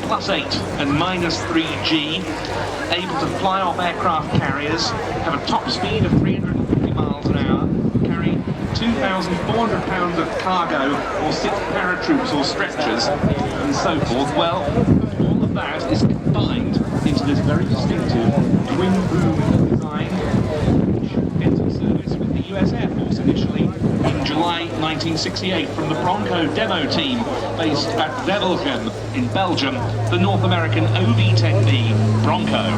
+8 and -3G, able to fly off aircraft carriers, have a top speed of 350 miles an hour, carry 2,400 pounds of cargo or 6 paratroops or stretchers and so forth. Well, all of that is combined into this very distinctive twin-boom design, which entered service with the US Air Force initially in July 1968 from the Bronco demo team based at Wevelgem in Belgium, the North American OV-10B Bronco.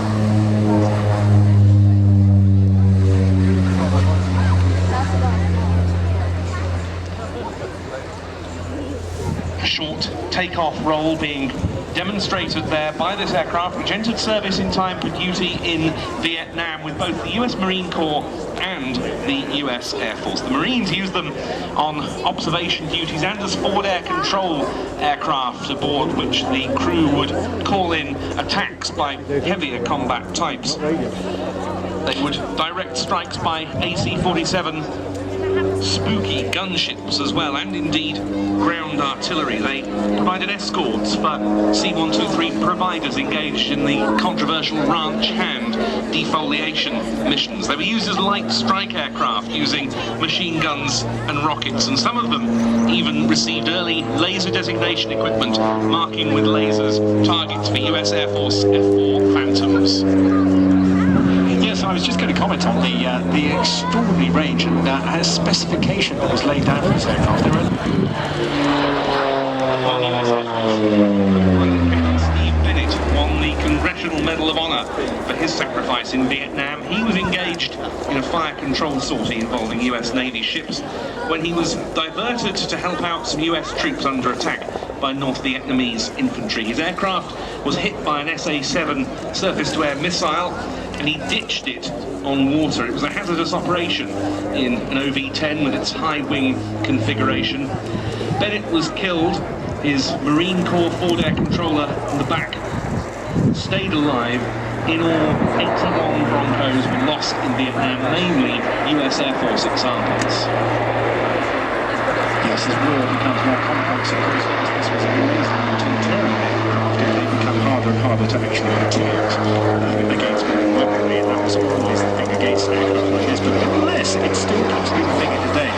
A short takeoff roll being demonstrated there by this aircraft, which entered service in time for duty in Vietnam with both the US Marine Corps and the US Air Force. The Marines used them on observation duties and as forward air control aircraft aboard which the crew would call in attacks by heavier combat types. They would direct strikes by AC-47 spooky gunships as well, and indeed ground artillery. They provided escorts for C-123 providers engaged in the controversial ranch hand defoliation missions. They were used as light strike aircraft using machine guns and rockets, and some of them even received early laser designation equipment marking with lasers targets for US Air Force F-4 Phantoms. Yes, I was just going to comment on the extraordinary range and specification that was laid down for this aircraft. Steve Bennett won the Congressional Medal of Honor for his sacrifice in Vietnam. He was engaged in a fire control sortie involving US Navy ships when he was diverted to help out some US troops under attack by North Vietnamese infantry. His aircraft was hit by an SA-7 surface-to-air missile, and he ditched it on water. It was a hazardous operation in an OV-10 with its high wing configuration. Bennett was killed. His Marine Corps forward air controller in the back stayed alive. In all, 81 Broncos were lost in Vietnam, mainly US Air Force examples. Yes, as war becomes more complex, of course, this was a reasonable two-turn aircraft. They become harder and harder to actually protect against weaponry, and that was always the thing against aircraft like this. But nevertheless, it still comes to be the thing of the day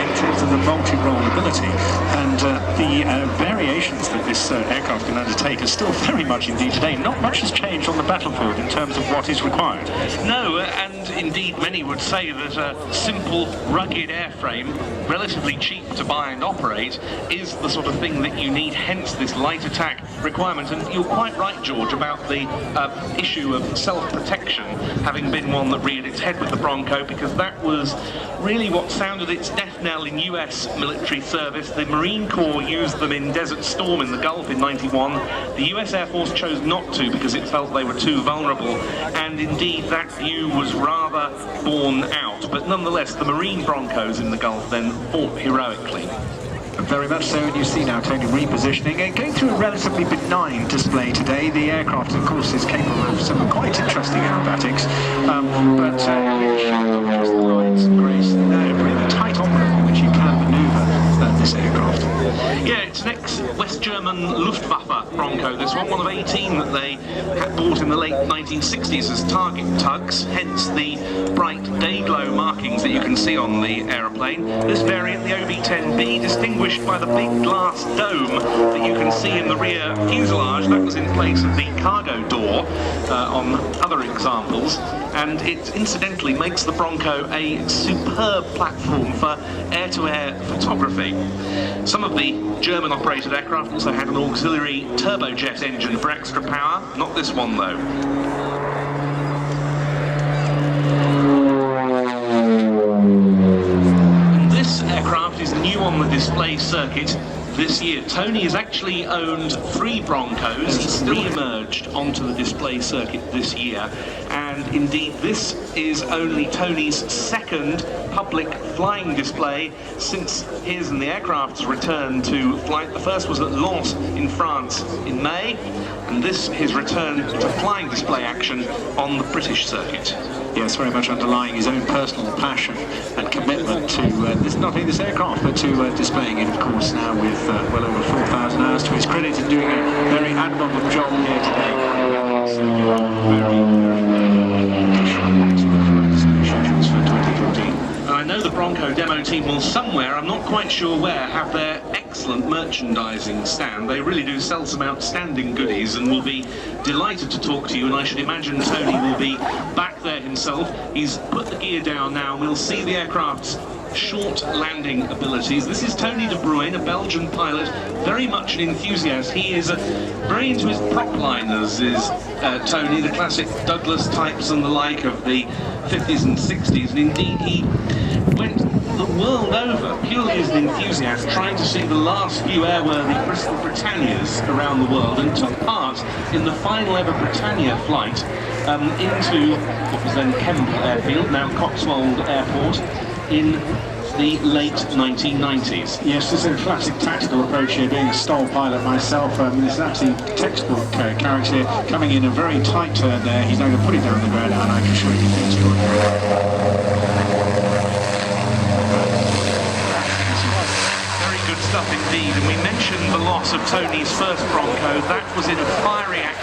in terms of the multi-role ability, and the variations that this aircraft can undertake are still very much indeed today. Not much has changed on the battlefield in terms of what is required. No, and indeed many would say that a simple, rugged airframe, relatively cheap to buy and operate, is the sort of thing that you need, hence this light attack requirement. And you're quite right, George, about the issue of self-protection having been one that reared its head with the Bronco, because that was really what sounded its death knell in US military service. The Marine Corps used them in Desert Storm in the Gulf in '91. The US Air Force chose not to because it felt they were too vulnerable, and indeed that view was rather borne out. But nonetheless, the Marine Broncos in the Gulf then fought heroically. Very much so, and you see now Tony repositioning and going through a relatively benign display today. The aircraft, of course, is capable of some quite interesting aerobatics, but the lines and grace, really tight envelope in which you can manoeuvre this aircraft. Yeah, it's an ex-West German Luftwaffe Bronco, this one of 18 that they had bought in the late 1960s as target tugs, hence the bright day-glow markings that you can see on the aeroplane. This variant, the OV-10B, distinguished by the big glass dome that you can see in the rear fuselage. That was in place of the cargo door on other examples, and it incidentally makes the Bronco a superb platform for air-to-air photography. Some of the German-operated aircraft also had an auxiliary turbojet engine for extra power, not this one though. And this aircraft is new on the display circuit this year. Tony has actually owned 3 Broncos. He's re-emerged onto the display circuit this year, and indeed this is only Tony's second public flying display since his and the aircraft's return to flight. The first was at Lens in France in May, and this his return to flying display action on the British circuit. Yes, very much underlying his own personal passion and commitment to not only this aircraft, but to displaying it, of course, now with well over 4,000 hours to his credit and doing a very admirable job here today. Schedules for 2014. I know the Bronco demo team will somewhere, I'm not quite sure where, have their excellent merchandising stand. They really do sell some outstanding goodies and will be delighted to talk to you, and I should imagine Tony will be back there himself. He's put the gear down now, and we'll see the aircraft's short landing abilities. This is Tony De Bruyn, a Belgian pilot, very much an enthusiast. He is very into his prop liners, is Tony, the classic Douglas types and the like of the 50s and 60s, and indeed he went the world over purely as an enthusiast, trying to see the last few airworthy Bristol Britannias around the world, and took part in the final ever Britannia flight into what was then Kemble Airfield, now Cotswold Airport, in the late 1990s. Yes, this is a classic tactical approach here, being a STOL pilot myself. This is actually textbook character here, coming in a very tight turn there. He's now going to put it down the ground, and I can assure you it's Very good stuff indeed, and we mentioned the loss of Tony's first Bronco. That was in a fiery accident.